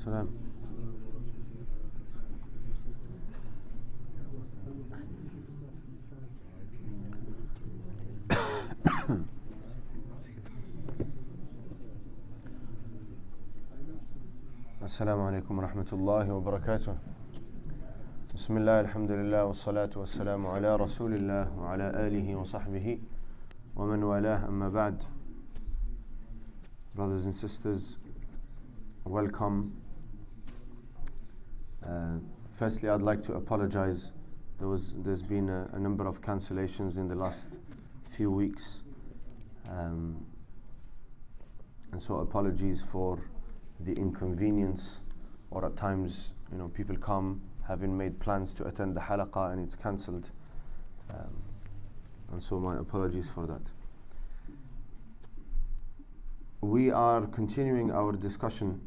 السلام. السلام عليكم ورحمة الله وبركاته. بسم الله الحمد لله والصلاة والسلام على رسول الله وعلى آله وصحبه ومن والاه أما بعد. Brothers and sisters, welcome. Firstly, I'd like to apologize. There's been a number of cancellations in the last few weeks, and so apologies for the inconvenience, or at times, people come having made plans to attend the Halaqah and it's cancelled, and so my apologies for that. We are continuing our discussion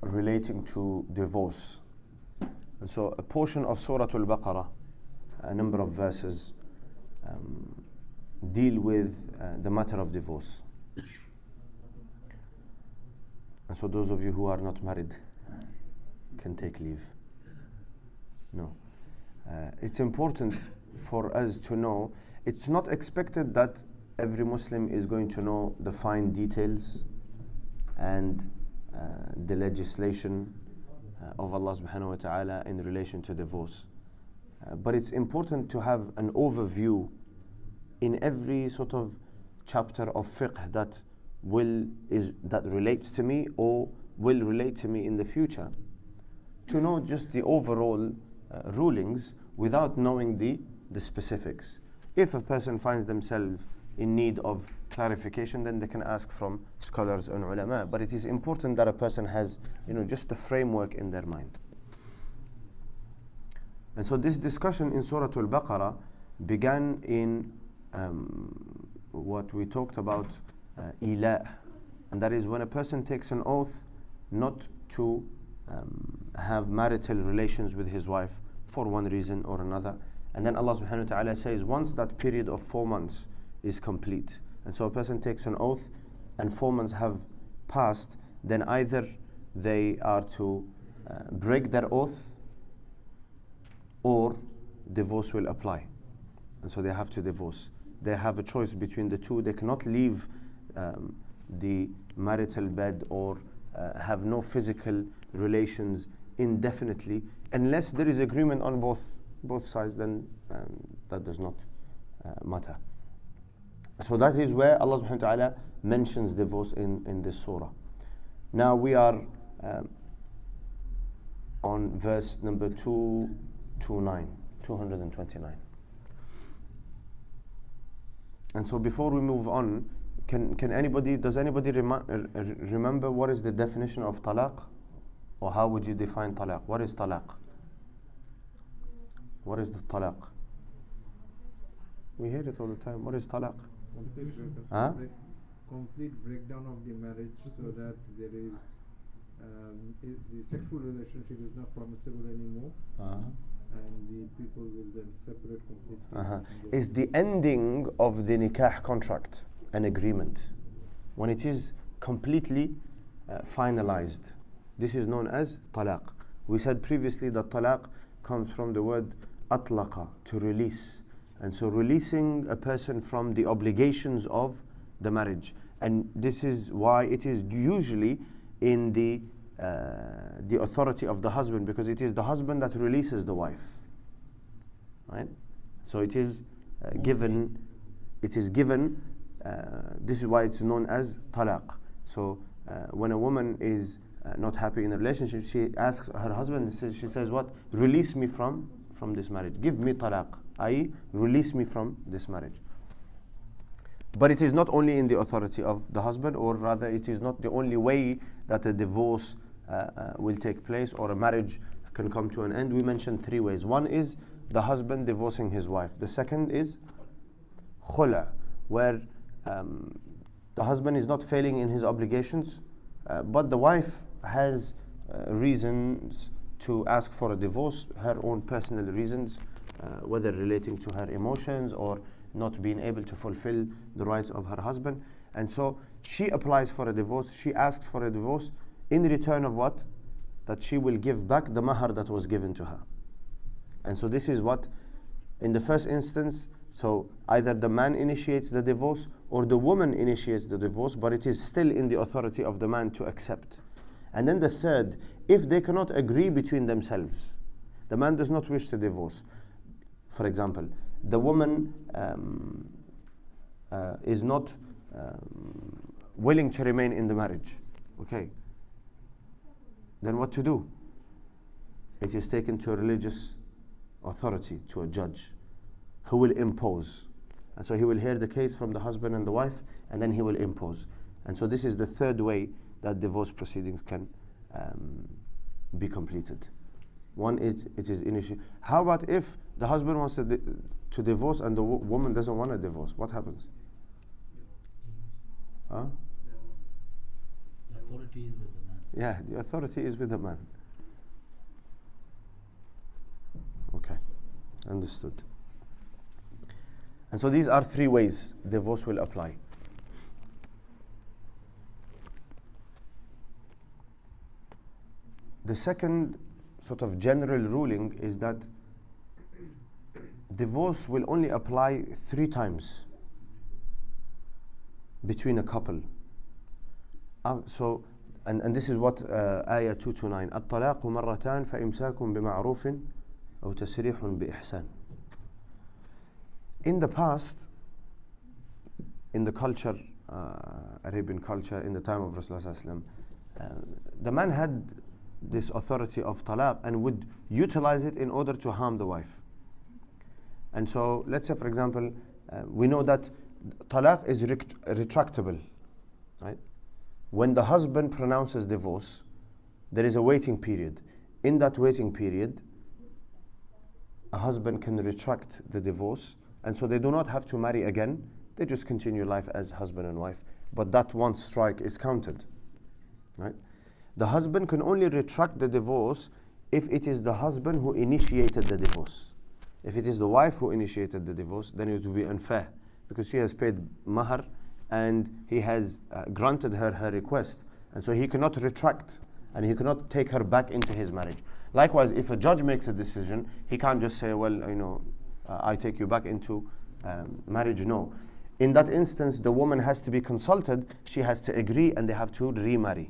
relating to divorce, and so a portion of Surah Al-Baqarah, a number of verses, deal with the matter of divorce. And so those of you who are not married can take leave. No. It's important for us to know, it's not expected that every Muslim is going to know the fine details and the legislation of Allah subhanahu wa ta'ala in relation to divorce. But it's important to have an overview in every sort of chapter of fiqh that relates to me or will relate to me in the future, to know just the overall rulings without knowing the specifics. If a person finds themselves in need of clarification, then they can ask from scholars and ulama, but it is important that a person has just the framework in their mind. And so this discussion in Surah Al-Baqarah began in what we talked about, ila, and that is when a person takes an oath not to have marital relations with his wife for one reason or another, and then Allah subhanahu wa ta'ala says once that period of 4 months is complete, and so a person takes an oath and 4 months have passed, then either they are to break their oath or divorce will apply, and so they have to divorce. They have a choice between the two. They cannot leave the marital bed or have no physical relations indefinitely unless there is agreement on both sides. Then that does not matter. So that is where Allah subhanahu wa ta'ala mentions divorce in this surah. Now we are on verse number 229. And so before we move on, does anybody remember what is the definition of talaq? Or how would you define talaq? What is talaq? What is the talaq? We hear it all the time. What is talaq? Complete breakdown of the marriage, so that there is the sexual relationship is not permissible anymore, and the people will then separate completely. Is the ending of the nikah contract an agreement when it is completely finalized? This is known as talaq. We said previously that talaq comes from the word atlaqa, to release, and so releasing a person from the obligations of the marriage, and this is why it is usually in the authority of the husband, because it is the husband that releases the wife, right? So it is given. This is why it's known as talaq. So when a woman is not happy in a relationship, she asks her husband, she says what? Release me from this marriage. Give me talaq, i.e. release me from this marriage. But it is not only in the authority of the husband, or rather it is not the only way that a divorce will take place or a marriage can come to an end. We mentioned 3 ways. One is the husband divorcing his wife. The second is khula, where the husband is not failing in his obligations, but the wife has reasons to ask for a divorce, her own personal reasons, whether relating to her emotions or not being able to fulfill the rights of her husband. And so she applies for a divorce, she asks for a divorce in return of what? That she will give back the mahar that was given to her. And so this is what, in the first instance, so either the man initiates the divorce or the woman initiates the divorce, but it is still in the authority of the man to accept. And then the third, if they cannot agree between themselves, the man does not wish to divorce. For example, the woman is not willing to remain in the marriage. Okay. Then what to do? It is taken to a religious authority, to a judge, who will impose. And so he will hear the case from the husband and the wife, and then he will impose. And so this is the third way that divorce proceedings can be completed. One is, it is initiated. How about if the husband wants to divorce and the woman doesn't want a divorce? What happens? Huh? The authority is with the man. Yeah, the authority is with the man. Okay, understood. And so these are three ways divorce will apply. The second sort of general ruling is that divorce will only apply 3 times between a couple. And this is what ayah 229, الطلاق مرتان فإمساك بمعروف أو تسريح بإحسان. In the past, in the culture, Arabian culture, in the time of Rasulullah, the man had this authority of talaq and would utilize it in order to harm the wife. And so, let's say for example, we know that talaq is retractable, right? When the husband pronounces divorce, there is a waiting period. In that waiting period, a husband can retract the divorce, and so they do not have to marry again. They just continue life as husband and wife. But that one strike is counted, right? The husband can only retract the divorce if it is the husband who initiated the divorce. If it is the wife who initiated the divorce, then it will be unfair, because she has paid mahar and he has granted her her request, and so he cannot retract and he cannot take her back into his marriage. Likewise, if a judge makes a decision, he can't just say, well, I take you back into marriage. No. In that instance, the woman has to be consulted, she has to agree, and they have to remarry.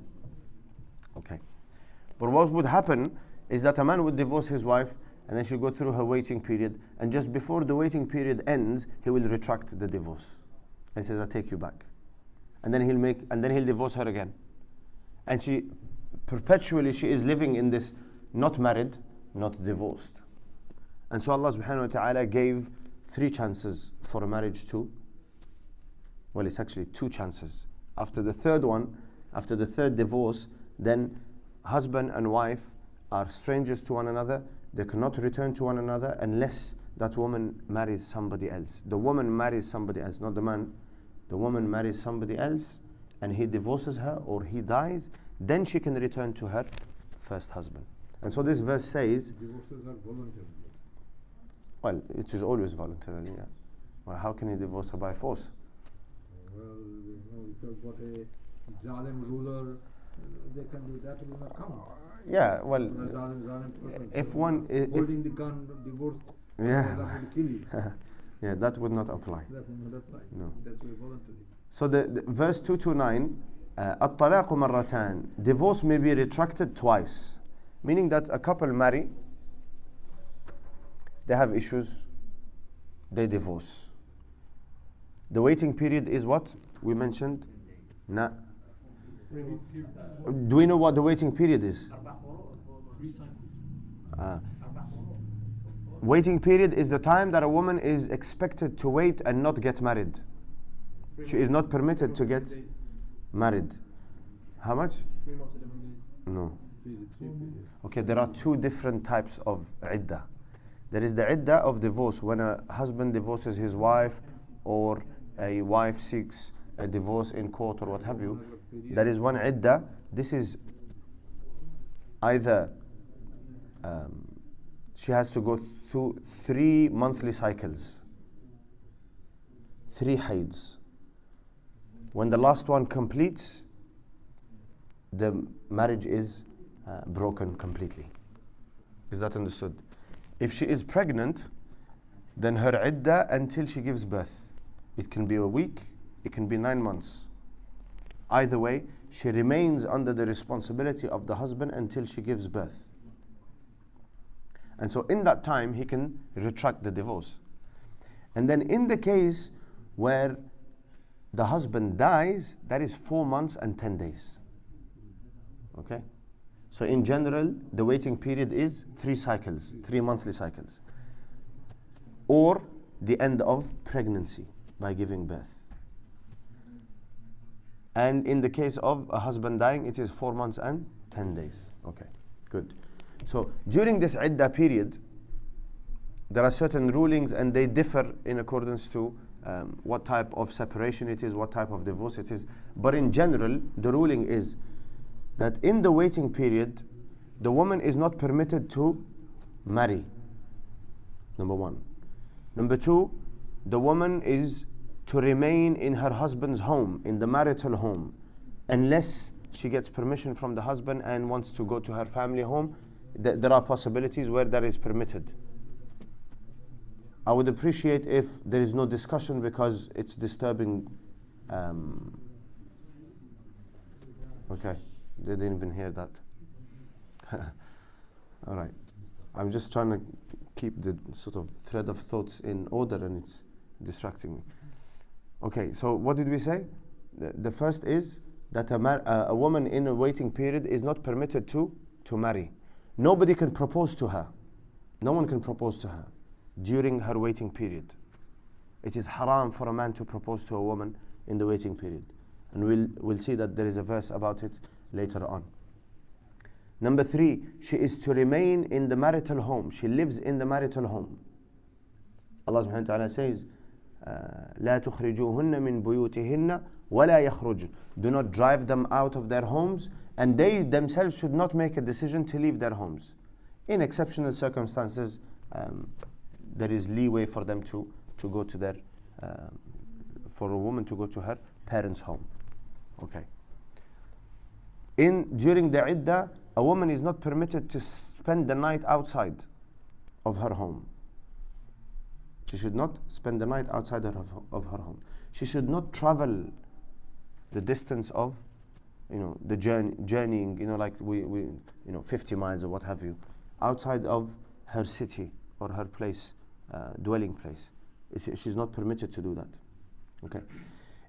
Okay. But what would happen is that a man would divorce his wife, and then she'll go through her waiting period, and just before the waiting period ends, he will retract the divorce and says, I take you back. And then he'll divorce her again. And she is living in this not married, not divorced. And so Allah subhanahu wa ta'ala gave 3 chances for a marriage too. Well, it's actually 2 chances. After the third one, after the third divorce, then husband and wife are strangers to one another. They cannot return to one another unless that woman marries somebody else. The woman marries somebody else, not the man. The woman marries somebody else and he divorces her or he dies, then she can return to her first husband. And so this verse says, divorces are voluntary. Well, it is always voluntarily, yeah. Well, how can he divorce her by force? Well, if you've got a zalim ruler, they can do that, will not count. Yeah, well, if one holding the gun, divorce, yeah, that will kill you. yeah, that would not apply. That will not apply. No. That's voluntary. So the verse 229, الطلاق مرتان, divorce may be retracted twice, meaning that a couple marry, they have issues, they divorce. The waiting period is what we mentioned. Do we know what the waiting period is? Waiting period is the time that a woman is expected to wait and not get married. She is not permitted to get married. How much? 3 months, 11 days. No. Okay, there are 2 different types of iddah. There is the iddah of divorce, when a husband divorces his wife or a wife seeks a divorce in court or what have you. There is one iddah. This is either she has to go through 3 monthly cycles, 3 haids. When the last one completes, the marriage is broken completely. Is that understood? If she is pregnant, then her iddah until she gives birth. It can be a week, it can be 9 months. Either way, she remains under the responsibility of the husband until she gives birth. And so in that time, he can retract the divorce. And then in the case where the husband dies, that is 4 months and 10 days. Okay? So in general, the waiting period is 3 cycles, 3 monthly cycles. Or the end of pregnancy by giving birth. And in the case of a husband dying, it is 4 months and 10 days. Okay, good. So during this iddah period, there are certain rulings and they differ in accordance to what type of separation it is, what type of divorce it is. But in general, the ruling is that in the waiting period, the woman is not permitted to marry. Number 1. Number 2, the woman is to remain in her husband's home, in the marital home, unless she gets permission from the husband and wants to go to her family home. There are possibilities where that is permitted. I would appreciate if there is no discussion because it's disturbing. Okay, they didn't even hear that. All right. I'm just trying to keep the sort of thread of thoughts in order and it's distracting me. Okay, so what did we say? The first is that a woman in a waiting period is not permitted to marry. Nobody can propose to her. No one can propose to her during her waiting period. It is haram for a man to propose to a woman in the waiting period. And we'll see that there is a verse about it later on. Number 3, she is to remain in the marital home. She lives in the marital home. Allah subhanahu wa ta'ala says, لا تخرجوهن من بيوتهن ولا يخرجن. Do not drive them out of their homes, and they themselves should not make a decision to leave their homes. In exceptional circumstances, there is leeway for them to go to their, for a woman to go to her parents' home. Okay. During the iddah, a woman is not permitted to spend the night outside of her home. She should not spend the night outside of her home. She should not travel the distance of, the journeying, like we 50 miles or what have you, outside of her city or her place, dwelling place. She's not permitted to do that. Okay.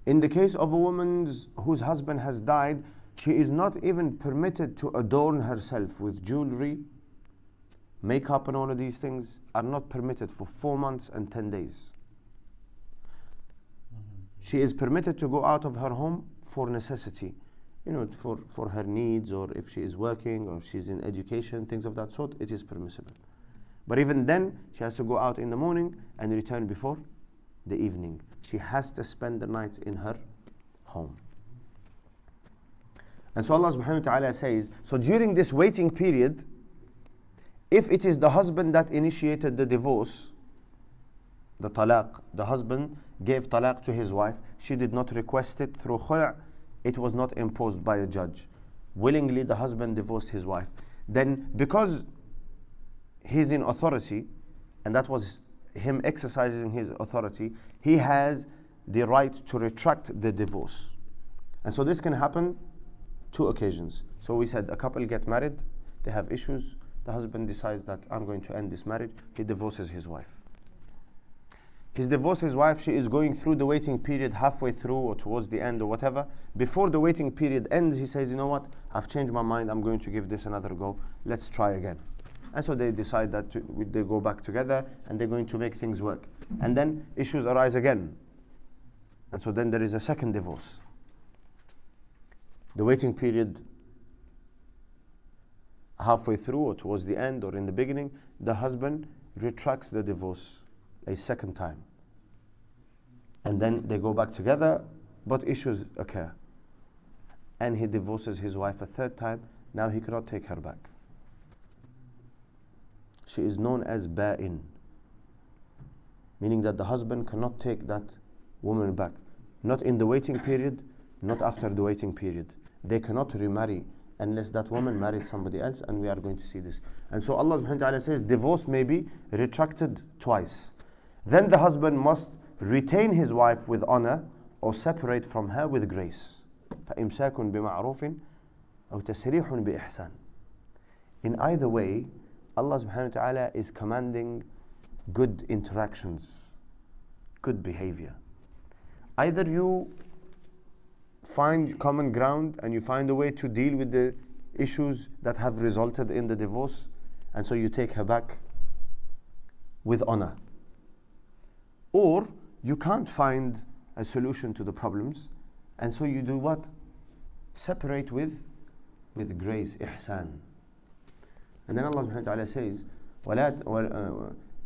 In the case of a woman whose husband has died, she is not even permitted to adorn herself with jewelry. Makeup and all of these things are not permitted for 4 months and 10 days. She is permitted to go out of her home for necessity, for her needs, or if she is working or she's in education, things of that sort, it is permissible. But even then, she has to go out in the morning and return before the evening. She has to spend the night in her home. And so Allah subhanahu wa ta'ala says, so during this waiting period, if it is the husband that initiated the divorce, the talaq, the husband gave talaq to his wife, she did not request it through khul', it was not imposed by a judge. Willingly the husband divorced his wife. Then because he's in authority, and that was him exercising his authority, he has the right to retract the divorce. And so this can happen 2 occasions. So we said a couple get married, they have issues, the husband decides that I'm going to end this marriage, he divorces his wife. He divorces his wife, she is going through the waiting period halfway through or towards the end or whatever. Before the waiting period ends, he says, you know what, I've changed my mind, I'm going to give this another go, let's try again. And so they decide that they go back together and they're going to make things work. And then issues arise again. And so then there is a second divorce. The waiting period halfway through or towards the end or in the beginning, the husband retracts the divorce a second time. And then they go back together, but issues occur. And he divorces his wife a third time. Now he cannot take her back. She is known as ba'in, meaning that the husband cannot take that woman back. Not in the waiting period, not after the waiting period. They cannot remarry unless that woman marries somebody else, and we are going to see this. And so Allah subhanahu wa ta'ala says divorce may be retracted twice. Then the husband must retain his wife with honor or separate from her with grace. فَإِمْسَاكٌ بِمَعْرُوفٍ أَوْ تَسْرِيحٌ بِإِحْسَانٍ. In either way, Allah subhanahu wa ta'ala is commanding good interactions, good behavior. Either you find common ground and you find a way to deal with the issues that have resulted in the divorce, and so you take her back with honor. Or you can't find a solution to the problems, and so you do what? Separate with grace, ihsan. And then Allah subhanahu wa ta'ala says,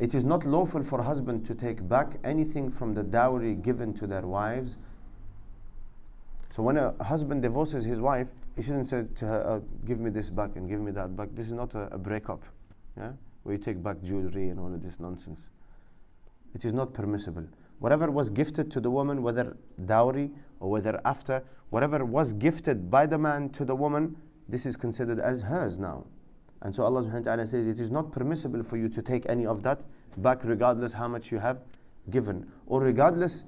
it is not lawful for a husband to take back anything from the dowry given to their wives. So when a husband divorces his wife, he shouldn't say to her, give me this back and give me that back. This is not a breakup, yeah? Where you take back jewelry and all of this nonsense. It is not permissible. Whatever was gifted to the woman, whether dowry or whether after, whatever was gifted by the man to the woman, this is considered as hers now. And so Allah subhanahu wa ta'ala says it is not permissible for you to take any of that back, regardless how much you have given, or regardless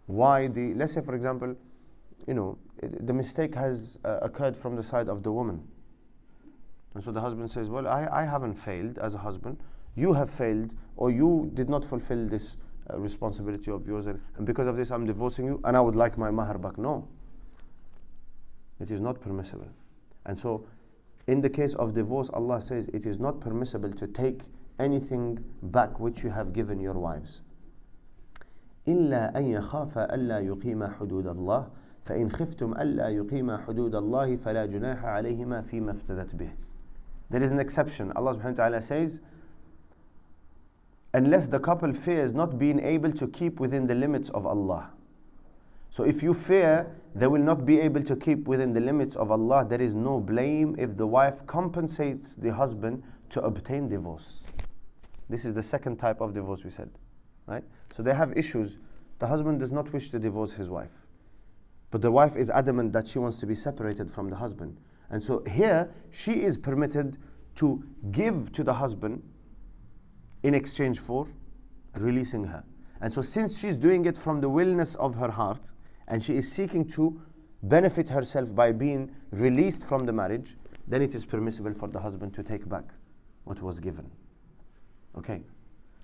why let's say for example, the mistake has occurred from the side of the woman. And so the husband says, well, I haven't failed as a husband, you have failed, or you did not fulfill this responsibility of yours, and because of this I'm divorcing you and I would like my mahar back. No, it is not permissible. And so in the case of divorce, Allah says it is not permissible to take anything back which you have given your wives. إلا أن يخاف ألا يقيم حدود الله فإن خفتم ألا يقيم حدود الله فلا جناح عليهما فيما افتدت به. There is an exception. Allah subhanahu wa ta'ala says, unless the couple fears not being able to keep within the limits of Allah. So if you fear they will not be able to keep within the limits of Allah, there is no blame if the wife compensates the husband to obtain divorce. This is the second type of divorce we said, right? So they have issues. The husband does not wish to divorce his wife, but the wife is adamant that she wants to be separated from the husband. And so here she is permitted to give to the husband in exchange for releasing her. And so since she's doing it from the willness of her heart, and she is seeking to benefit herself by being released from the marriage, then it is permissible for the husband to take back what was given. Okay?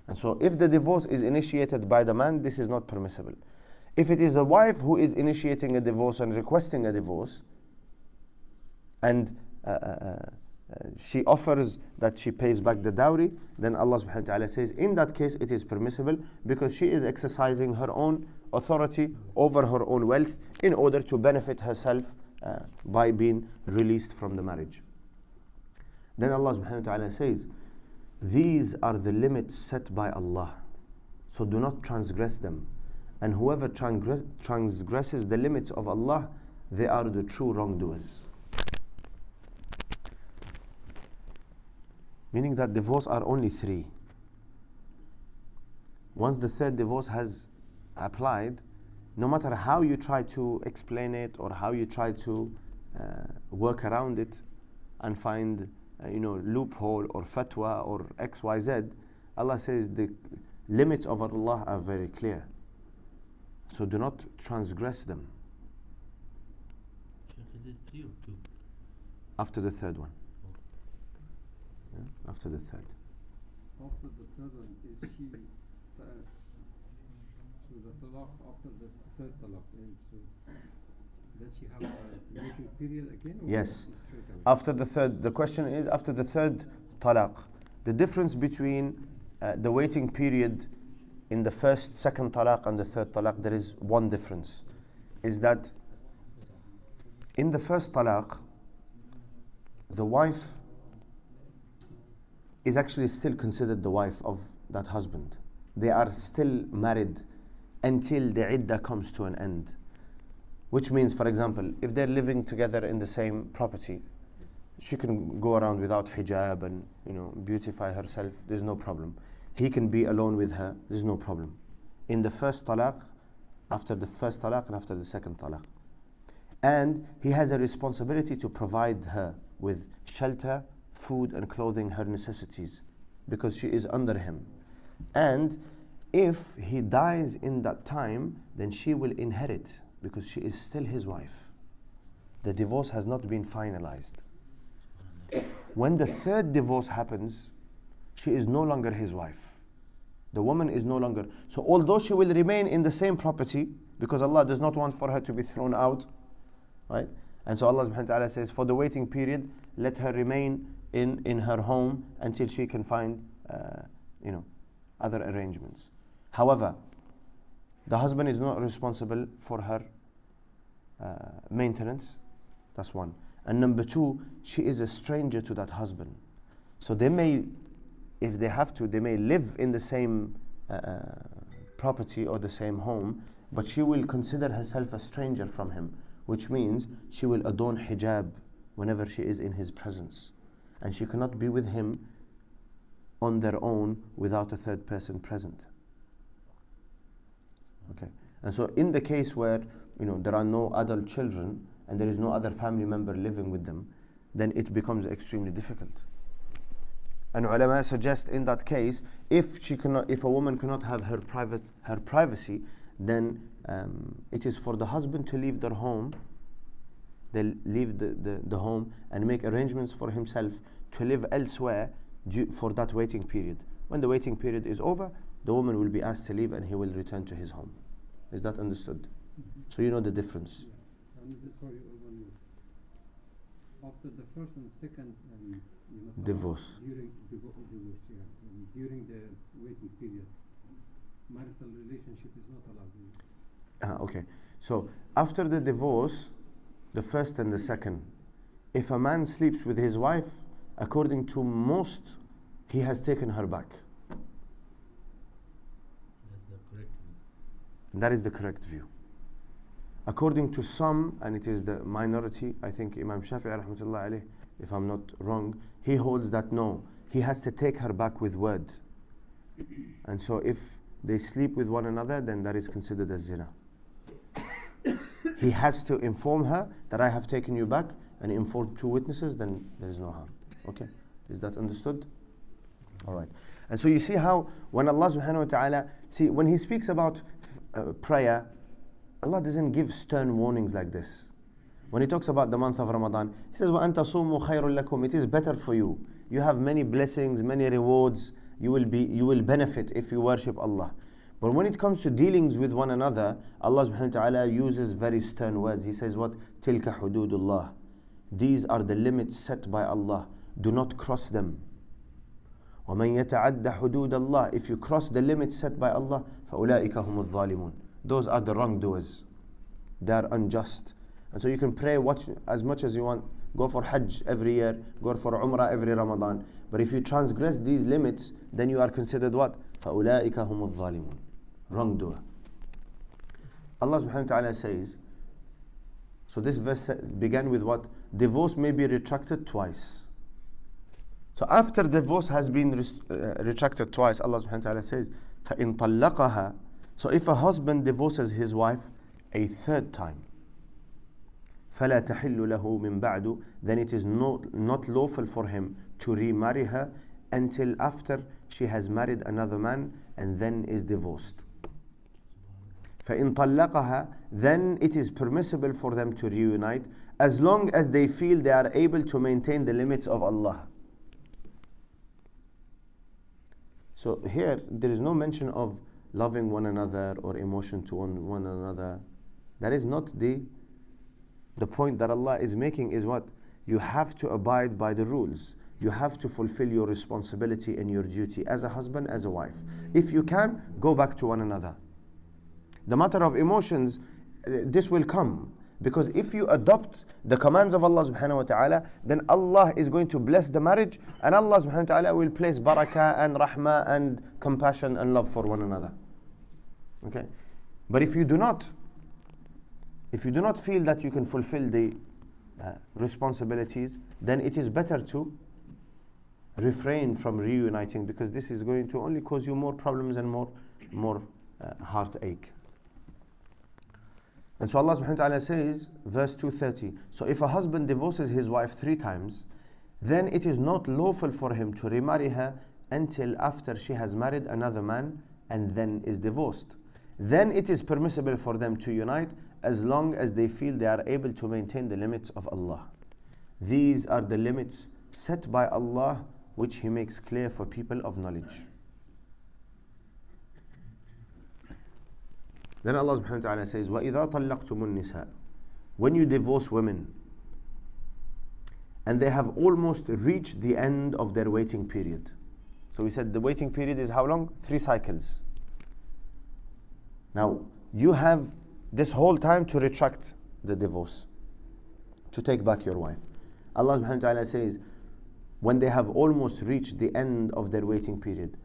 And so if the divorce is initiated by the man, this is not permissible. If it is the wife who is initiating a divorce and requesting a divorce, and she offers that she pays back the dowry, then Allah subhanahu wa ta'ala says in that case it is permissible, because she is exercising her own authority over her own wealth in order to benefit herself by being released from the marriage. Then Allah subhanahu wa ta'ala says, these are the limits set by Allah, so do not transgress them. And whoever transgresses the limits of Allah, they are the true wrongdoers. Meaning that divorce are only 3. Once the third divorce has applied, no matter how you try to explain it or how you try to work around it and find loophole or fatwa or XYZ, Allah says the limits of Allah are very clear. So do not transgress them. Is it 3 or 2? After the third one. Yeah, after the third. After the third one, is she so the talaq after the third talaq, so does she have a waiting period again? Or yes. After the third, the question is after the third talaq, the difference between the waiting period in the first, second talaq and the third talaq, there is one difference, is that in the first talaq, the wife is actually still considered the wife of that husband. They are still married until the iddah comes to an end. Which means, for example, if they're living together in the same property, she can go around without hijab and beautify herself, there's no problem. He can be alone with her, there's no problem. In the first talaq, after the first talaq and after the second talaq. And he has a responsibility to provide her with shelter, food and clothing, her necessities, because she is under him. And if he dies in that time, then she will inherit, because she is still his wife. The divorce has not been finalized. When the third divorce happens, she is no longer his wife. The woman is no longer. So although she will remain in the same property, because Allah does not want for her to be thrown out, right? And so Allah subhanahu wa ta'ala says, for the waiting period, let her remain in her home until she can find other arrangements. However, the husband is not responsible for her maintenance. That's one. And number two, she is a stranger to that husband. So they may, if they have to, they may live in the same property or the same home, but she will consider herself a stranger from him, which means she will adorn hijab whenever she is in his presence. And she cannot be with him on their own without a third person present. Okay. And so in the case where there are no adult children and there is no other family member living with them, then it becomes extremely difficult. And ulama suggest in that case, if a woman cannot have her privacy, then it is for the husband to leave their home. They leave the home and make arrangements for himself to live elsewhere for that waiting period. When the waiting period is over, the woman will be asked to leave and he will return to his home. Is that understood? So you know the difference. And sorry, after the first and second divorce. During divorce, during the waiting period, marital relationship is not allowed. Okay. So after the divorce, the first and the second, if a man sleeps with his wife, according to most, he has taken her back. That's the correct view. That is the correct view. According to some, and it is the minority, I think Imam Shafi'i rahmatullah alayh, if I'm not wrong, he holds that no, he has to take her back with word. And so if they sleep with one another, then that is considered as zina. He has to inform her that I have taken you back, and inform two witnesses, then there is no harm. Okay, is that understood? All right. And so you see how when Allah subhanahu wa ta'ala, when he speaks about prayer, Allah doesn't give stern warnings like this. When he talks about the month of Ramadan, he says, وَأَن تَصُومُوا خَيْرٌ لَكُمْ. It is better for you. You have many blessings, many rewards. You will benefit if you worship Allah. But when it comes to dealings with one another, Allah subhanahu wa ta'ala uses very stern words. He says what? تِلْكَ حُدُودُ اللَّهِ. These are the limits set by Allah. Do not cross them. وَمَنْ يَتَعَدَّ حُدُودَ اللَّهِ. If you cross the limits set by Allah, فَأُولَٰئِكَ هُمُ الظَّالِمُونَ. Those are the wrongdoers. They are unjust. And so you can pray as much as you want. Go for Hajj every year. Go for Umrah every Ramadan. But if you transgress these limits, then you are considered what? فَأُولَٰئِكَ هُمُ الظَّالِمُونَ. Wrongdoer. Allah subhanahu wa ta'ala says, so this verse began with what? Divorce may be retracted twice. So after divorce has been retracted twice, Allah subhanahu wa ta'ala says, فَإِن طَلَّقَهَا. So if a husband divorces his wife a third time, فَلَا تَحِلُّ لَهُ مِن بَعْدُ. Then it is not lawful for him to remarry her until after she has married another man and then is divorced. فَإِن طَلَّقَهَا. Then it is permissible for them to reunite as long as they feel they are able to maintain the limits of Allah. So here there is no mention of loving one another or emotion to one another. That is not the point that Allah is making. Is what? You have to abide by the rules. You have to fulfill your responsibility and your duty as a husband, as a wife. If you can, go back to one another. The matter of emotions, this will come. Because if you adopt the commands of Allah subhanahu wa ta'ala, then Allah is going to bless the marriage, and Allah subhanahu wa ta'ala will place barakah and rahmah and compassion and love for one another. Okay? But if you do not feel that you can fulfill the responsibilities, then it is better to refrain from reuniting, because this is going to only cause you more problems and more heartache. And so Allah subhanahu wa ta'ala says, verse 230, so if a husband divorces his wife 3 times, then it is not lawful for him to remarry her until after she has married another man and then is divorced. Then it is permissible for them to unite as long as they feel they are able to maintain the limits of Allah. These are the limits set by Allah, which He makes clear for people of knowledge. Then Allah subhanahu wa ta'ala says, وَإِذَا طَلَّقْتُمُ النِّسَاءَ, when you divorce women and they have almost reached the end of their waiting period. So we said the waiting period is how long? 3 cycles. Now, you have this whole time to retract the divorce, to take back your wife. Allah subhanahu wa ta'ala says, when they have almost reached the end of their waiting period,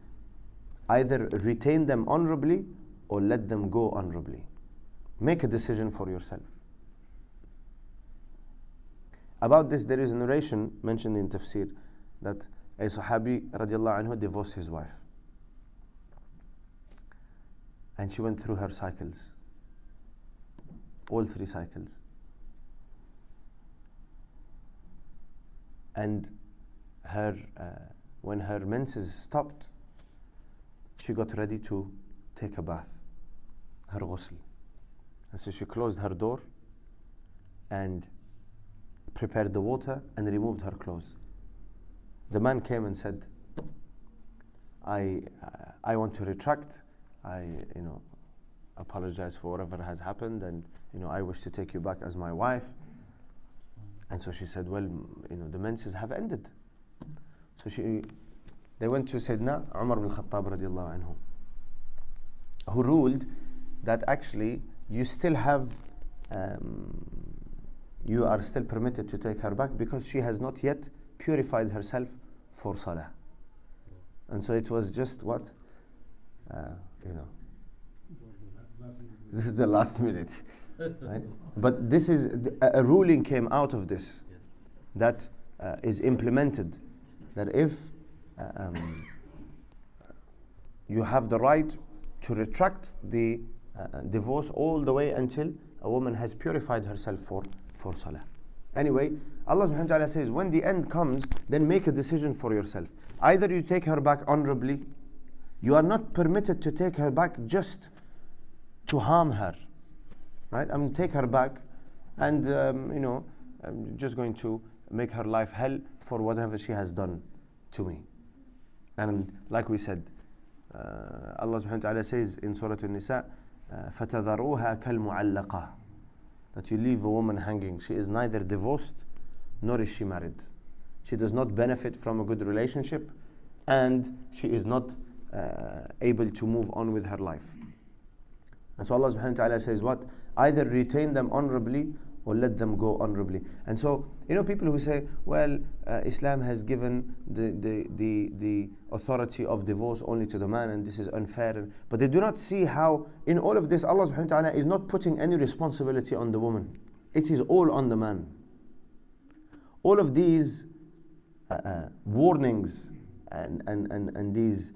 either retain them honorably or let them go honorably. Make a decision for yourself. About this, there is a narration mentioned in Tafsir that a Sahabi radiallahu anhu divorced his wife. And she went through her cycles, all 3 cycles. And her, when her menses stopped, she got ready to take a bath, her ghusl. And so she closed her door and prepared the water and removed her clothes. The man came and said, I want to retract. I apologize for whatever has happened, and I wish to take you back as my wife. And so she said, well, the menses have ended. So they went to Sayyidina Umar bin Khattab radiallahu anhu, who ruled that actually you still have, you are still permitted to take her back because she has not yet purified herself for salah. And so it was just what? This is the last minute. Right? But this is, a ruling came out of this, Yes. that is implemented, that if you have the right to retract the divorce all the way until a woman has purified herself for salah. Anyway, Allah subhanahu wa ta'ala says, when the end comes, then make a decision for yourself. Either you take her back honorably. You are not permitted to take her back just to harm her. Right? Take her back and, I'm just going to make her life hell for whatever she has done to me. And like we said, Allah subhanahu wa ta'ala says in Surah An-Nisa, فَتَذَرُوهَا كَالْمُعَلَّقَةِ, that you leave a woman hanging. She is neither divorced nor is she married. She does not benefit from a good relationship, and she is not able to move on with her life. And so Allah subhanahu wa ta'ala says what? Either retain them honorably or let them go honorably. And so, people who say, well, Islam has given the authority of divorce only to the man and this is unfair. But they do not see how in all of this Allah subhanahu wa ta'ala is not putting any responsibility on the woman. It is all on the man. All of these warnings and these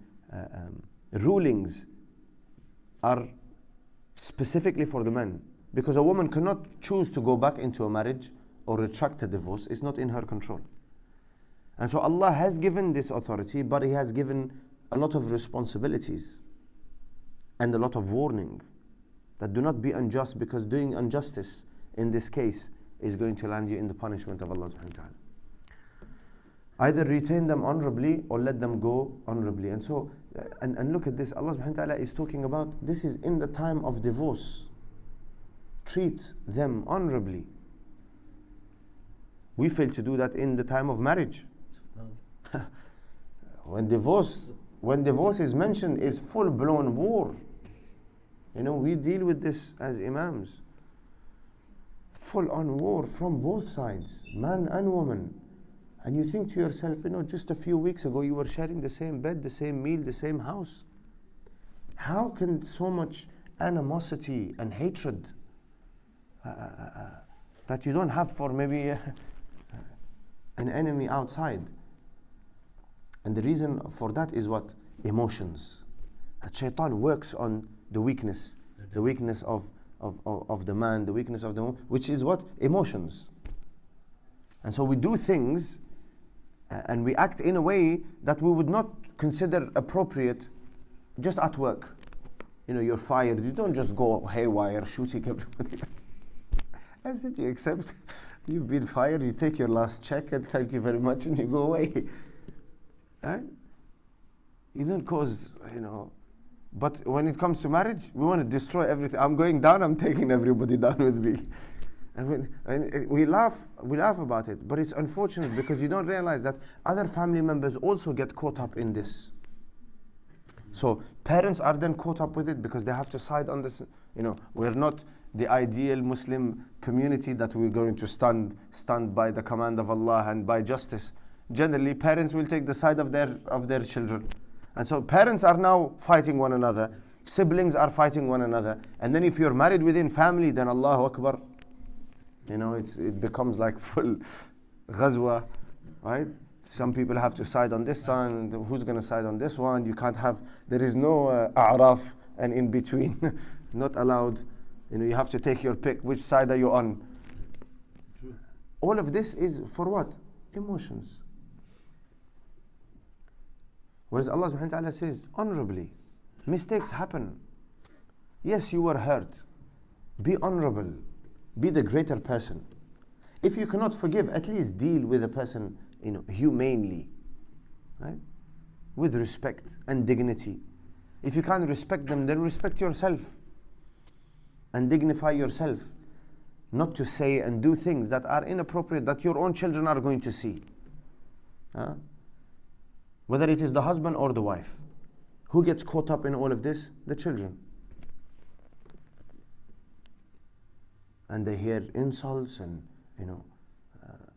rulings are specifically for the men, because a woman cannot choose to go back into a marriage or retract a divorce. It's not in her control. And so Allah has given this authority, but He has given a lot of responsibilities and a lot of warning that do not be unjust, because doing injustice in this case is going to land you in the punishment of Allah subhanahu wa ta'ala. Either retain them honorably or let them go honorably. And so, and look at this, Allah subhanahu wa ta'ala is talking about, this is in the time of divorce. Treat them honorably. We fail to do that in the time of marriage. When divorce is mentioned, is full-blown war. We deal with this as imams. Full-on war from both sides, man and woman. And you think to yourself, just a few weeks ago you were sharing the same bed, the same meal, the same house. How can so much animosity and hatred that you don't have for maybe an enemy outside? And the reason for that is what? Emotions. That shaitan works on the weakness of of the man, the weakness of the woman, which is what? Emotions. And so we do things and we act in a way that we would not consider appropriate just at work. You know, you're fired. You don't just go haywire shooting everybody. I said, you accept you've been fired, you take your last check and thank you very much and you go away. Right? You don't cause, you know. But when it comes to marriage, we want to destroy everything. I'm going down, I'm taking everybody down with me. And we laugh about it, but it's unfortunate because you don't realize that other family members also get caught up in this. So parents are then caught up with it because they have to side on this. You know, we're not the ideal Muslim community that we're going to stand by the command of Allah and by justice. Generally, parents will take the side of their children. And so parents are now fighting one another, siblings are fighting one another, and then if you're married within family, then Allahu Akbar, you know, it becomes like full ghazwa, right? Some people have to side on this side, who's going to side on this one? You can't have, there is no a'raf and in between, not allowed. You know, you have to take your pick, which side are you on? All of this is for what? Emotions. Whereas Allah subhanahu wa ta'ala says, honorably, mistakes happen. Yes, you were hurt. Be honorable. Be the greater person. If you cannot forgive, at least deal with a person, you know, humanely, right? With respect and dignity. If you can't respect them, then respect yourself and dignify yourself. Not to say and do things that are inappropriate, that your own children are going to see. Huh? Whether it is the husband or the wife. Who gets caught up in all of this? The children. And they hear insults and, you know,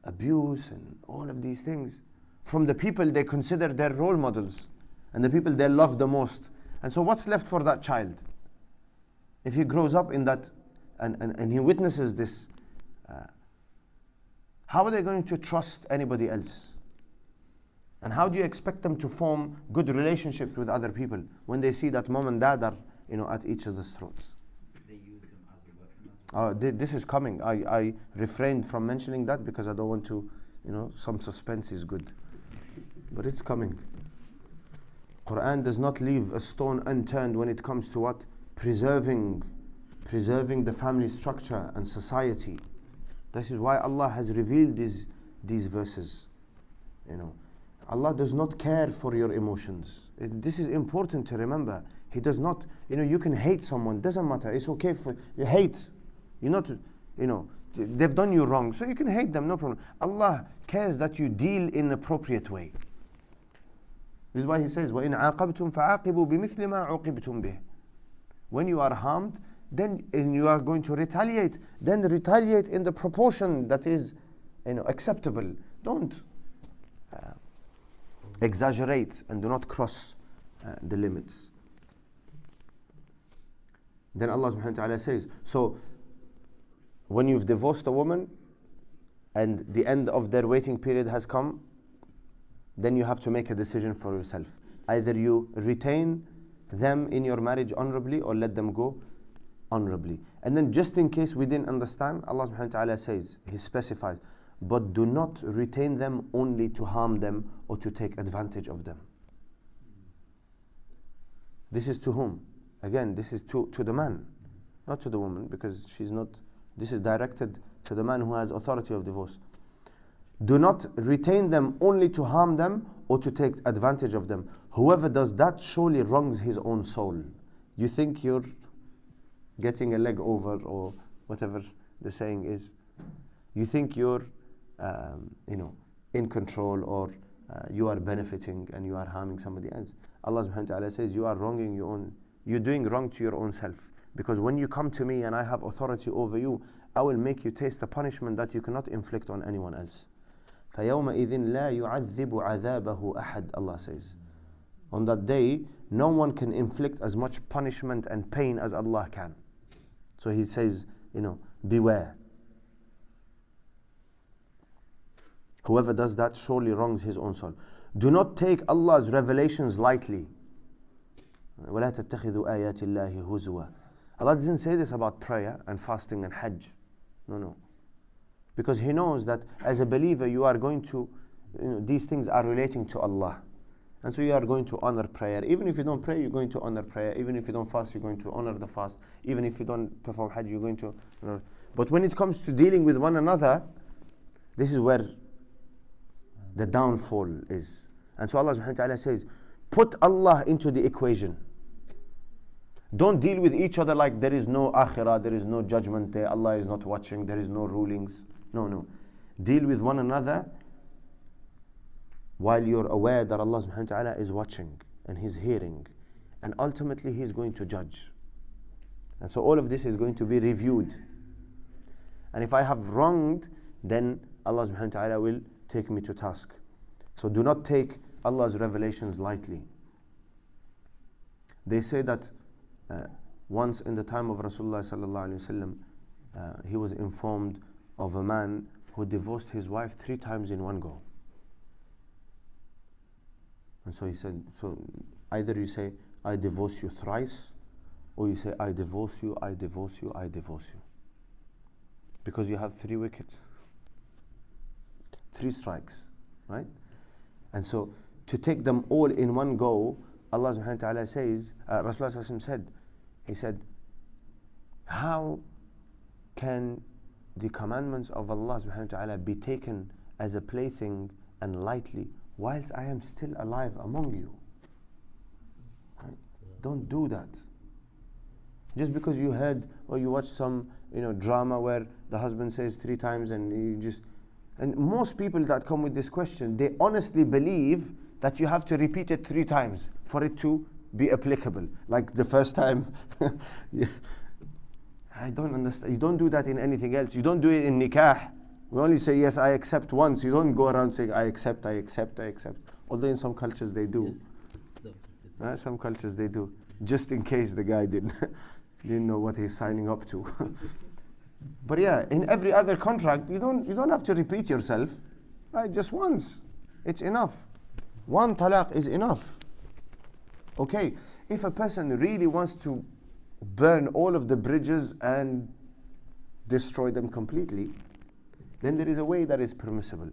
abuse and all of these things from the people they consider their role models and the people they love the most. And so what's left for that child? If he grows up in that and he witnesses this, how are they going to trust anybody else? And how do you expect them to form good relationships with other people when they see that mom and dad are, you know, at each other's throats? They use them as a weapon. This is coming. I refrained from mentioning that because I don't want to, you know, some suspense is good. But it's coming. Qur'an does not leave a stone unturned when it comes to what? Preserving the family structure and society. This is why Allah has revealed these verses. You know, Allah does not care for your emotions. This is important to remember. He does not, you know, you can hate someone, doesn't matter. It's okay for you hate. You're not, you know, they've done you wrong, so you can hate them, no problem. Allah cares that you deal in an appropriate way. This is why He says, وَإِنْ عَاقَبْتُمْ فَعَاقِبُوا بِمِثْلِ مَا عُوقِبْتُمْ بِهِ. When you are harmed, then and you are going to retaliate, then retaliate in the proportion that is, you know, acceptable. Don't exaggerate and do not cross the limits. Then Allah subhanahu wa ta'ala says, so when you've divorced a woman and the end of their waiting period has come, then you have to make a decision for yourself. Either you retain them in your marriage honorably or let them go honorably. And then just in case we didn't understand, Allah subhanahu wa ta'ala says, He specifies, but do not retain them only to harm them or to take advantage of them. This is to whom? Again, this is to the man, not to the woman, because she's not, this is directed to the man who has authority of divorce. Do not retain them only to harm them or to take advantage of them. Whoever does that surely wrongs his own soul. You think you're getting a leg over, or whatever the saying is. You think you're, you know, in control, or you are benefiting and you are harming somebody else. Allah subhanahu wa ta'ala says you are wronging your own, you're doing wrong to your own self. Because when you come to me and I have authority over you, I will make you taste a punishment that you cannot inflict on anyone else. فَيَوْمَئِذٍ لَا يُعَذِّبُ عَذَابَهُ أَحَدٌ, Allah says. On that day, no one can inflict as much punishment and pain as Allah can. So He says, you know, beware. Whoever does that surely wrongs his own soul. Do not take Allah's revelations lightly. وَلَا تَتَّخِذُوا آيَاتِ اللَّهِ هُزُوًا. Allah doesn't say this about prayer and fasting and hajj. No, no. Because He knows that as a believer you are going to, these things are relating to Allah. And so you are going to honor prayer. Even if you don't pray, you're going to honor prayer. Even if you don't fast, you're going to honor the fast. Even if you don't perform hajj, you're going to honor. But when it comes to dealing with one another, this is where the downfall is. And so Allah subhanahu wa ta'ala says, put Allah into the equation. Don't deal with each other like there is no akhirah, there is no judgment day, Allah is not watching, there is no rulings. No, no. Deal with one another while you're aware that Allah subhanahu wa ta'ala is watching and He's hearing. And ultimately He's going to judge. And so all of this is going to be reviewed. And if I have wronged, then Allah subhanahu wa ta'ala will take me to task. So do not take Allah's revelations lightly. They say that once in the time of Rasulullah sallallahu alaihi wasallam, he was informed of a man who divorced his wife 3 times in one go. And so he said, so either you say, I divorce you thrice, or you say, I divorce you, I divorce you, I divorce you. Because you have 3 wickets, 3 strikes, right? And so to take them all in one go, Allah subhanahu wa ta'ala says, Rasulullah said, he said, how can the commandments of Allah subhanahu wa ta'ala be taken as a plaything and lightly whilst I am still alive among you? Right? Don't do that. Just because you heard or you watch some drama where the husband says 3 times and most people that come with this question, they honestly believe that you have to repeat it 3 times for it to be applicable. Like the first time. I don't understand. You don't do that in anything else. You don't do it in nikah. We only say, yes, I accept once. You don't go around saying, I accept, I accept, I accept. Although in some cultures they do. Yes. Some cultures they do. Just in case the guy didn't know what he's signing up to. But yeah, in every other contract, you don't have to repeat yourself. Right? Just once. It's enough. 1 talaq is enough. Okay, if a person really wants to burn all of the bridges and destroy them completely, then there is a way that is permissible.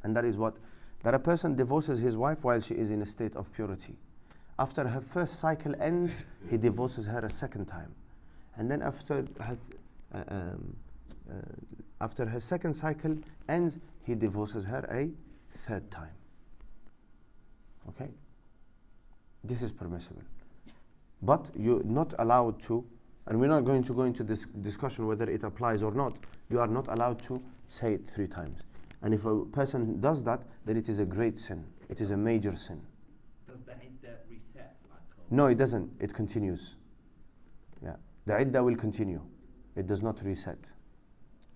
And that is what? That a person divorces his wife while she is in a state of purity. After her first cycle ends, he divorces her a 2nd time. And then after her 2nd cycle ends, he divorces her a 3rd time. Okay? This is permissible. But you're not allowed to, and we're not going to go into this discussion whether it applies or not, you are not allowed to say it 3 times. And if a person does that, then it is a great sin. It is a major sin. Does the iddah reset? No, it doesn't. It continues. Yeah. The iddah will continue. It does not reset.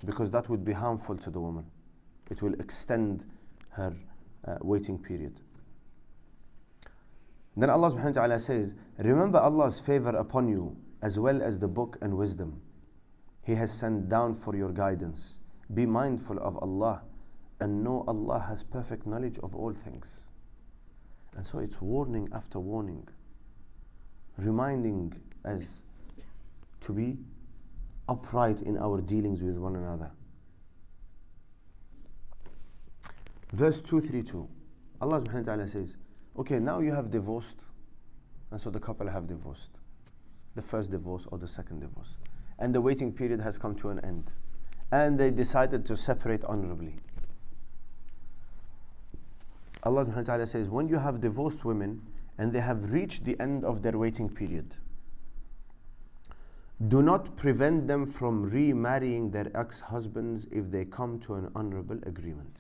Because that would be harmful to the woman. It will extend her waiting period. Then Allah subhanahu wa ta'ala says, remember Allah's favor upon you as well as the book and wisdom He has sent down for your guidance. Be mindful of Allah and know Allah has perfect knowledge of all things. And so it's warning after warning, reminding us to be upright in our dealings with one another. Verse 232, Allah subhanahu wa ta'ala says, okay, now you have divorced, and so the couple have divorced. The first divorce or the 2nd divorce. And the waiting period has come to an end. And they decided to separate honorably. Allah subhanahu wa ta'ala says, when you have divorced women and they have reached the end of their waiting period, do not prevent them from remarrying their ex-husbands if they come to an honorable agreement.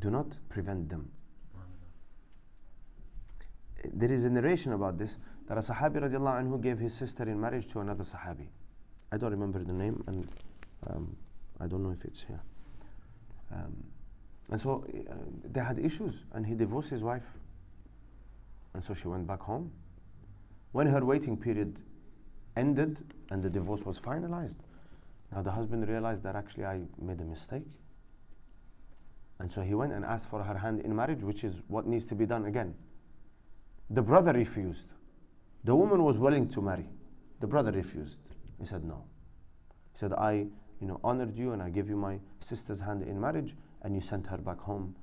Do not prevent them. There is a narration about this, that a Sahabi radiallahu anhu gave his sister in marriage to another Sahabi. I don't remember the name, and I don't know if it's here. And so they had issues, and he divorced his wife. And so she went back home. When her waiting period ended and the divorce was finalized, now the husband realized that actually I made a mistake. And so he went and asked for her hand in marriage, which is what needs to be done again. The brother refused The woman was willing to marry. The brother refused. He said no. He said, I honored you and I gave you my sister's hand in marriage, and you sent her back home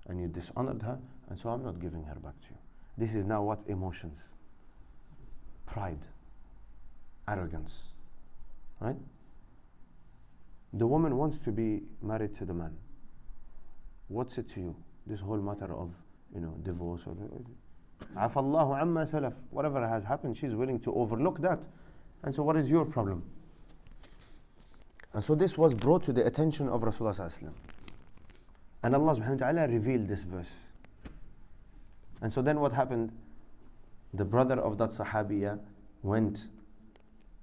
and you dishonored her, and so I'm not giving her back to you. This is now what? Emotions. Pride. Arrogance. Right? The woman wants to be married to the man. What's it to you? This whole matter of divorce or Afallahu amma salaf, whatever has happened, she's willing to overlook that. And so what is your problem? And so this was brought to the attention of Rasulullah sallallahu alaihi wasallam. And Allah subhanahu wa ta'ala revealed this verse. And so then what happened? The brother of that Sahabiya went.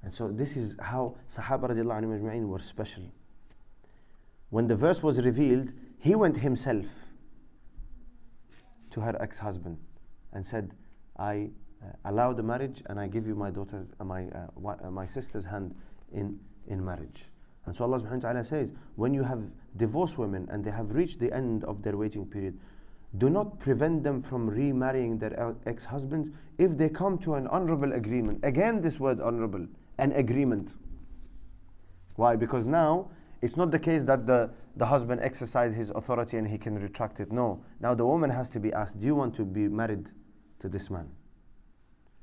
And so this is how Sahaba radiallahu anhum ajma'in were special. When the verse was revealed, he went himself to her ex-husband and said, I allow the marriage and I give you my daughter's, my sister's hand in marriage. And so Allah subhanahu wa ta'ala says, when you have divorced women and they have reached the end of their waiting period, do not prevent them from remarrying their ex-husbands if they come to an honorable agreement. Again, this word honorable, an agreement. Why? Because now it's not the case that the husband exercises his authority and he can retract it. No. Now the woman has to be asked, do you want to be married to this man?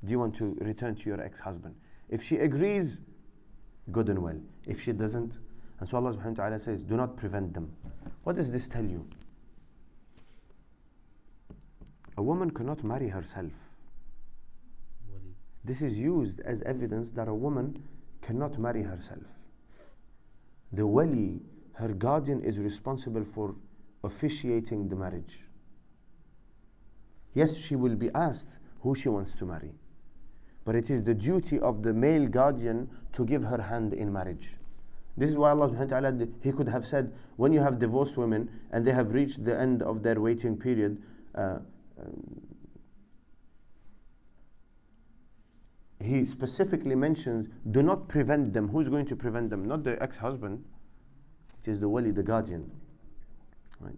Do you want to return to your ex-husband? If she agrees, good and well. If she doesn't, and so Allah subhanahu wa ta'ala says, do not prevent them. What does this tell you? A woman cannot marry herself. This is used as evidence that a woman cannot marry herself. The wali, her guardian, is responsible for officiating the marriage. Yes, she will be asked who she wants to marry, but it is the duty of the male guardian to give her hand in marriage. This is why Allah subhanahu wa ta'ala, He could have said, when you have divorced women and they have reached the end of their waiting period, He specifically mentions, do not prevent them. Who's going to prevent them? Not the ex-husband. It is the wali, the guardian. Right?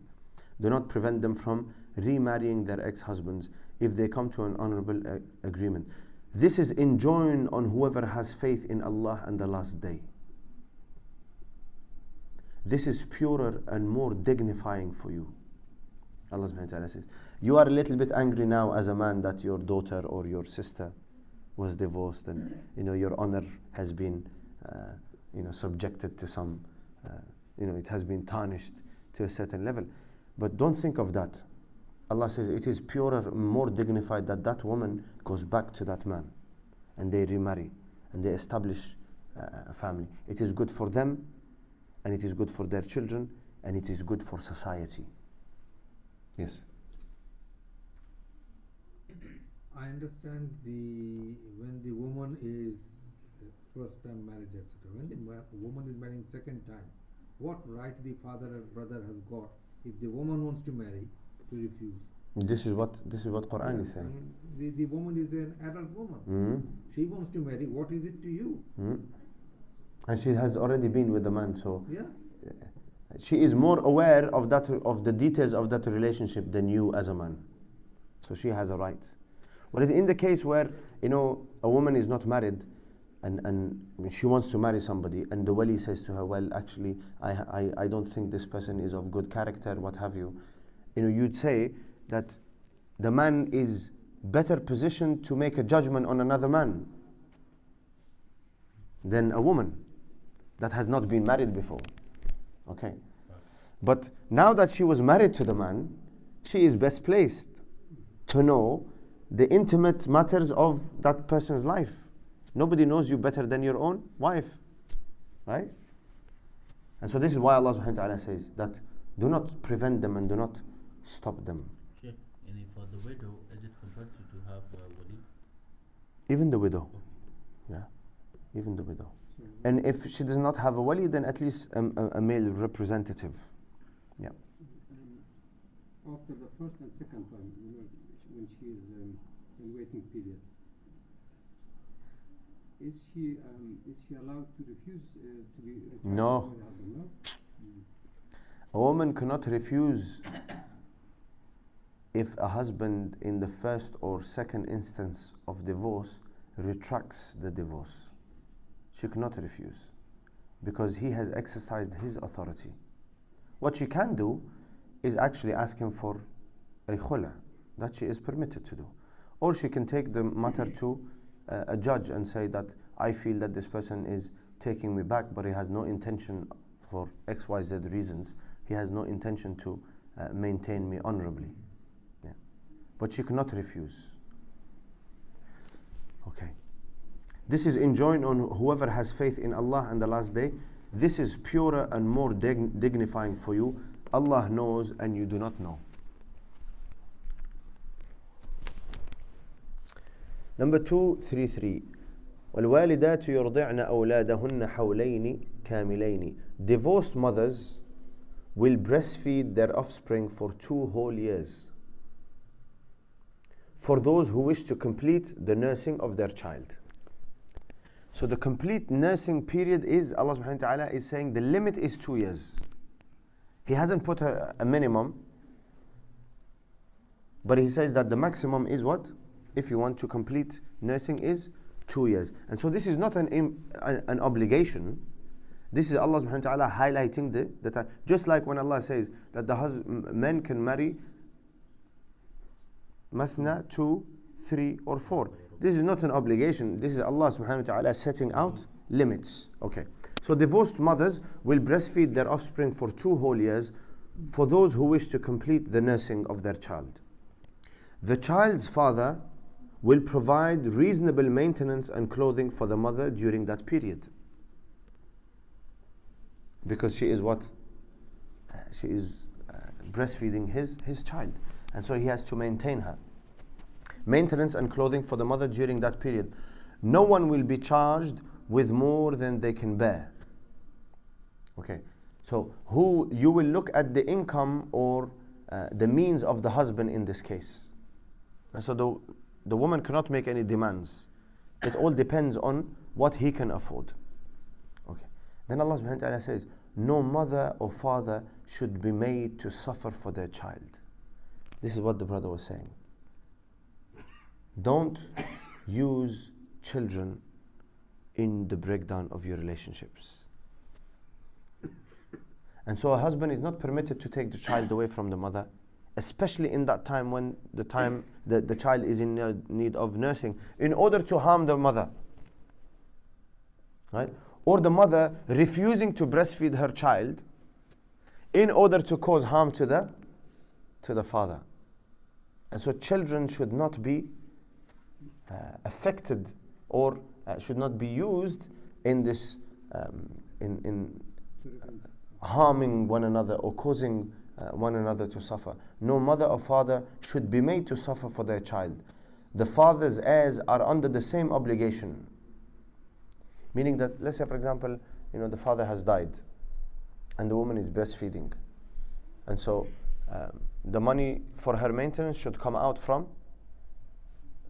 Do not prevent them from remarrying their ex-husbands if they come to an honorable agreement. This is enjoined on whoever has faith in Allah and the last day. This is purer and more dignifying for you. Allah subhanahu wa ta'ala says, you are a little bit angry now as a man that your daughter or your sister was divorced and your honor has been subjected to some it has been tarnished to a certain level. But don't think of that. Allah says it is purer, more dignified that that woman goes back to that man and they remarry and they establish a family. It is good for them and it is good for their children and it is good for society. Yes. I understand when the woman is first time marriage, etc. When the woman is marrying second time, what right the father or brother has got if the woman wants to marry to refuse? This is what Quran is saying. The woman is an adult woman. Mm-hmm. She wants to marry. What is it to you? Mm-hmm. And she has already been with the man, so yeah. She is more aware of the details of that relationship than you as a man. So she has a right. Whereas in the case where a woman is not married and she wants to marry somebody and the wali says to her, well, actually I don't think this person is of good character, what have you, you'd say that the man is better positioned to make a judgment on another man than a woman that has not been married before. Okay. But now that she was married to the man, she is best placed to know the intimate matters of that person's life. Nobody knows you better than your own wife, right? And so this is why Allah subhanahu wa ta'ala says that do not prevent them and do not stop them. Sheikh, and for the widow, is it compulsory to have a wali? Even the widow. Yeah, even the widow. And if she does not have a wali, then at least a male representative. Yeah. After the first and second time, when she is in waiting period, is she allowed to refuse to be? No. A woman cannot refuse if a husband in the first or second instance of divorce retracts the divorce. She cannot refuse because he has exercised his authority. What she can do is actually ask him for a khula, that she is permitted to do. Or she can take the matter to a judge and say that I feel that this person is taking me back, but he has no intention for XYZ reasons. He has no intention to maintain me honorably. Yeah. But she cannot refuse. Okay. This is enjoined on whoever has faith in Allah and the last day. This is purer and more dignifying for you. Allah knows and you do not know. Number 233. والوالدات يرضعن أولادهن حولين كاملين. Divorced mothers will breastfeed their offspring for 2 whole years, for those who wish to complete the nursing of their child. So the complete nursing period is, Allah subhanahu wa ta'ala is saying the limit is 2 years. He hasn't put a minimum, but he says that the maximum is what? If you want to complete nursing is 2 years. And so this is not an obligation. This is Allah subhanahu wa ta'ala highlighting the time. Just like when Allah says that the men can marry mathna, 2, 3 or 4. This is not an obligation. This is Allah subhanahu wa ta'ala setting out limits. Okay. So divorced mothers will breastfeed their offspring for 2 whole years for those who wish to complete the nursing of their child. The child's father will provide reasonable maintenance and clothing for the mother during that period. Because she is what? She is breastfeeding his child. And so he has to maintain her. Maintenance and clothing for the mother during that period. No one will be charged with more than they can bear. Okay. So you will look at the income or the means of the husband in this case. And so the woman cannot make any demands. It all depends on what he can afford. Okay. Then Allah subhanahu wa ta'ala says, no mother or father should be made to suffer for their child. This is what the brother was saying. Don't use children in the breakdown of your relationships. And so a husband is not permitted to take the child away from the mother, especially in that time when the child is in need of nursing, in order to harm the mother. Right? Or the mother refusing to breastfeed her child in order to cause harm to the father. And so children should not be affected or should not be used in this in harming one another or causing one another to suffer. No mother or father should be made to suffer for their child. The father's heirs are under the same obligation. Meaning that, let's say for example, the father has died and the woman is breastfeeding. And so the money for her maintenance should come out from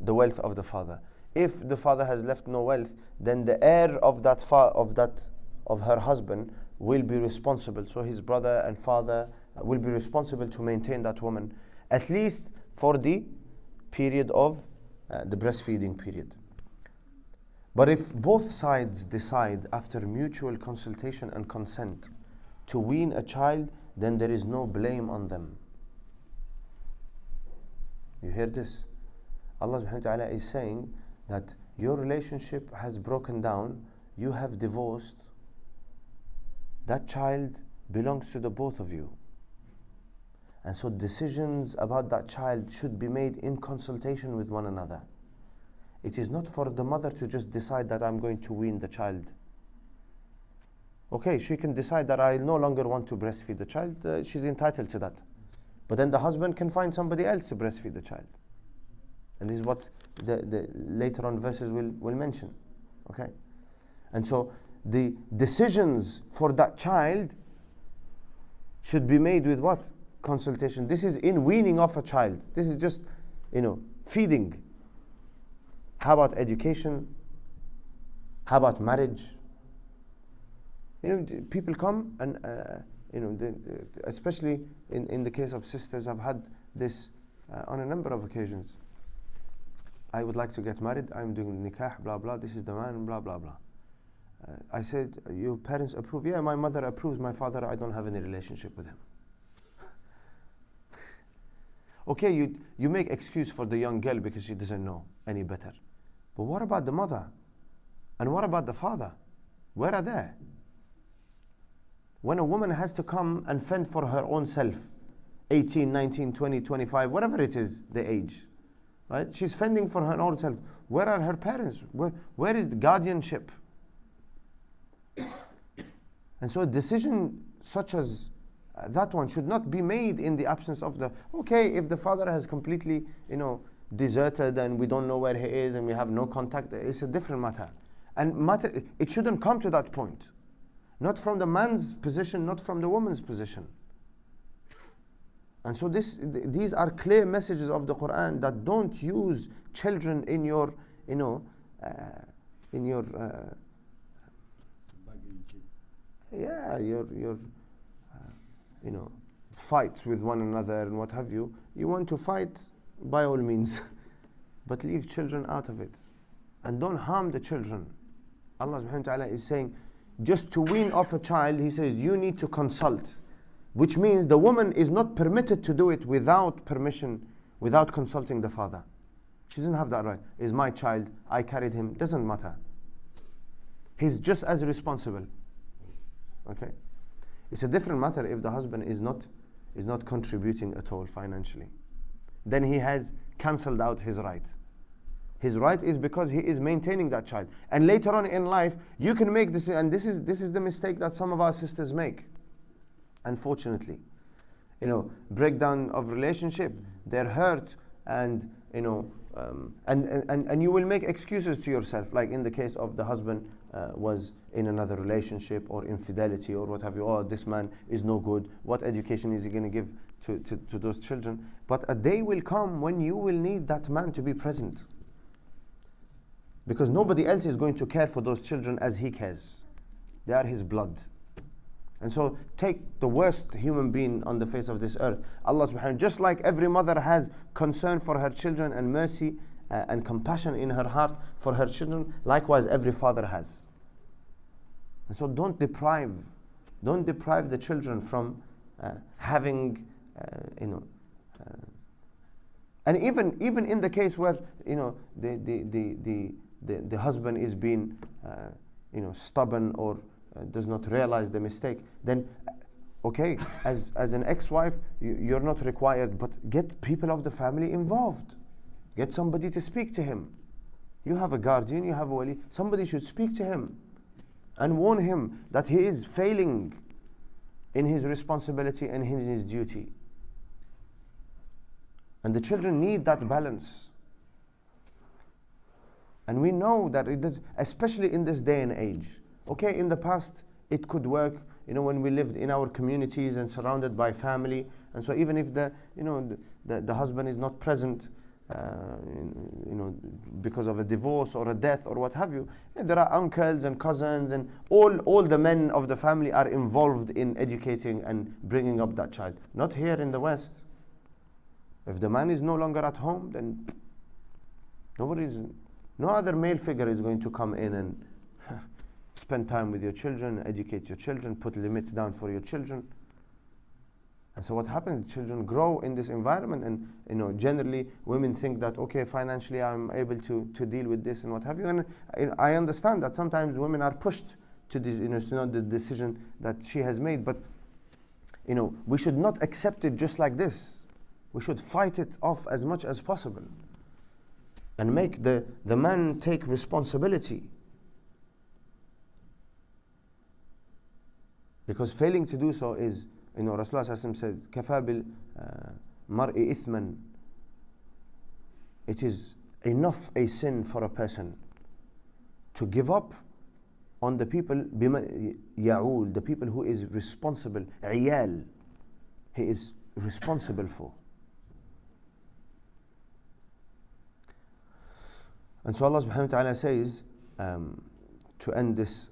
the wealth of the father. If the father has left no wealth, then the heir of her husband will be responsible. So his brother and father will be responsible to maintain that woman, at least for the period of the breastfeeding period. But if both sides decide after mutual consultation and consent to wean a child, then there is no blame on them. You hear this? Allah subhanahu wa ta'ala is saying that your relationship has broken down, you have divorced, that child belongs to the both of you. And so decisions about that child should be made in consultation with one another. It is not for the mother to just decide that I'm going to wean the child. Okay, she can decide that I no longer want to breastfeed the child. She's entitled to that. But then the husband can find somebody else to breastfeed the child. And this is what the later on verses will mention. Okay? And so the decisions for that child should be made with what? Consultation. This is in weaning off a child. This is just, feeding. How about education? How about marriage? People come and, especially in the case of sisters, I've had this on a number of occasions. I would like to get married, I'm doing nikah, blah blah, this is the man, blah blah blah. I said, your parents approve? Yeah, my mother approves, my father, I don't have any relationship with him. Okay, you make excuse for the young girl because she doesn't know any better. But what about the mother? And what about the father? Where are they? When a woman has to come and fend for her own self, 18, 19, 20, 25, whatever it is, the age, right? She's fending for her own self. Where are her parents? Where is the guardianship? And so a decision such as that one should not be made in the absence of the, okay, if the father has completely, deserted and we don't know where he is and we have no contact, it's a different matter. And it shouldn't come to that point. Not from the man's position, not from the woman's position. And so these are clear messages of the Qur'an that don't use children in your, your fights with one another and what have you. You want to fight, by all means, but leave children out of it. And don't harm the children. Allah subhanahu wa ta'ala is saying, just to wean off a child, He says, you need to consult. Which means the woman is not permitted to do it without permission, without consulting the father. She doesn't have that right. Is my child, I carried him, doesn't matter. He's just as responsible. Okay? It's a different matter if the husband is not contributing at all financially. Then he has cancelled out his right. His right is because he is maintaining that child. And later on in life, you can make this, and this is the mistake that some of our sisters make. Unfortunately, breakdown of relationship, they're hurt, and and you will make excuses to yourself, like in the case of the husband was in another relationship or infidelity or what have you. Oh, this man is no good. What education is he going to give to those children? But a day will come when you will need that man to be present, because nobody else is going to care for those children as he cares. They are his blood. And so take the worst human being on the face of this earth, Allah subhanahu wa ta'ala, just like every mother has concern for her children and mercy and compassion in her heart for her children, likewise every father has. And so don't deprive the children from having, and even in the case where the husband is being stubborn or does not realize the mistake, then okay, as an ex-wife, you're not required, but get people of the family involved. Get somebody to speak to him. You have a guardian, you have a wali, somebody should speak to him and warn him that he is failing in his responsibility and in his duty. And the children need that balance. And we know that it does, especially in this day and age. Okay, in the past it could work, when we lived in our communities and surrounded by family, and so even if the husband is not present, because of a divorce or a death or what have you, there are uncles and cousins, and all the men of the family are involved in educating and bringing up that child. Not here in the West. If the man is no longer at home, then no other male figure is going to come in and spend time with your children, educate your children, put limits down for your children. And so what happens? Children grow in this environment, and generally women think that, okay, financially I'm able to deal with this and what have you. And I understand that sometimes women are pushed to this, it's not the decision that she has made, but we should not accept it just like this. We should fight it off as much as possible and make the man take responsibility. Because failing to do so is, Rasulullah said, "Kafa bil mar'i ithman." It is enough a sin for a person to give up on the people, ya'ul, the people who is responsible, iyal, he is responsible for. And so Allah subhanahu wa ta'ala says, to end this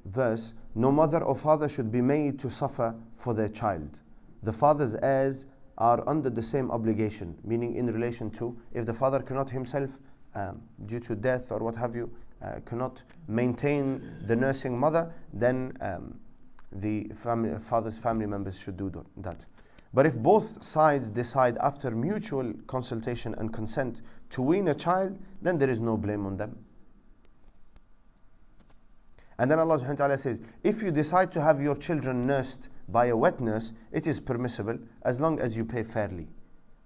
verse, no mother or father should be made to suffer for their child. The father's heirs are under the same obligation, meaning in relation to if the father cannot himself, due to death or what have you, cannot maintain the nursing mother, then the father's family members should do that. But if both sides decide after mutual consultation and consent to wean a child, then there is no blame on them. And then Allah subhanahu wa ta'ala says, if you decide to have your children nursed by a wet nurse, it is permissible as long as you pay fairly.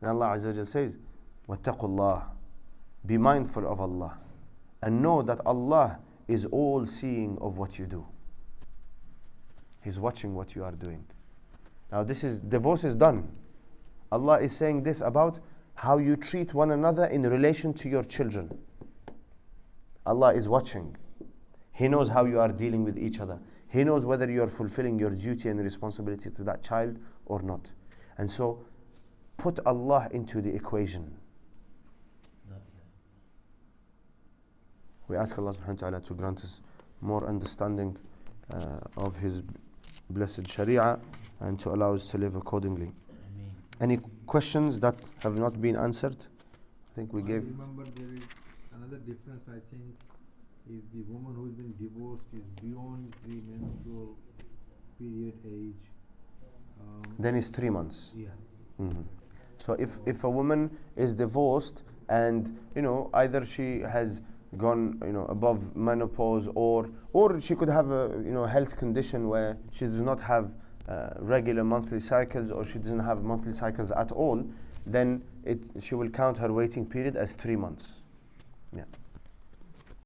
And Allah Azza wa Jal says, وَاتَّقُوا اللَّهِ, be mindful of Allah and know that Allah is all seeing of what you do. He's watching what you are doing. Now divorce is done. Allah is saying this about how you treat one another in relation to your children. Allah is watching. He knows how you are dealing with each other. He knows whether you are fulfilling your duty and responsibility to that child or not. And so, put Allah into the equation. We ask Allah subhanahu wa ta'ala to grant us more understanding of His blessed Sharia and to allow us to live accordingly. Any questions that have not been answered? I think we gave. Remember, there is another difference, I think. If the woman who has been divorced is beyond the menstrual period age, then it's 3 months. yes. Mm-hmm. So if a woman is divorced and either she has gone above menopause or she could have a health condition where she does not have regular monthly cycles, or she doesn't have monthly cycles at all, then she will count her waiting period as 3 months. Yeah.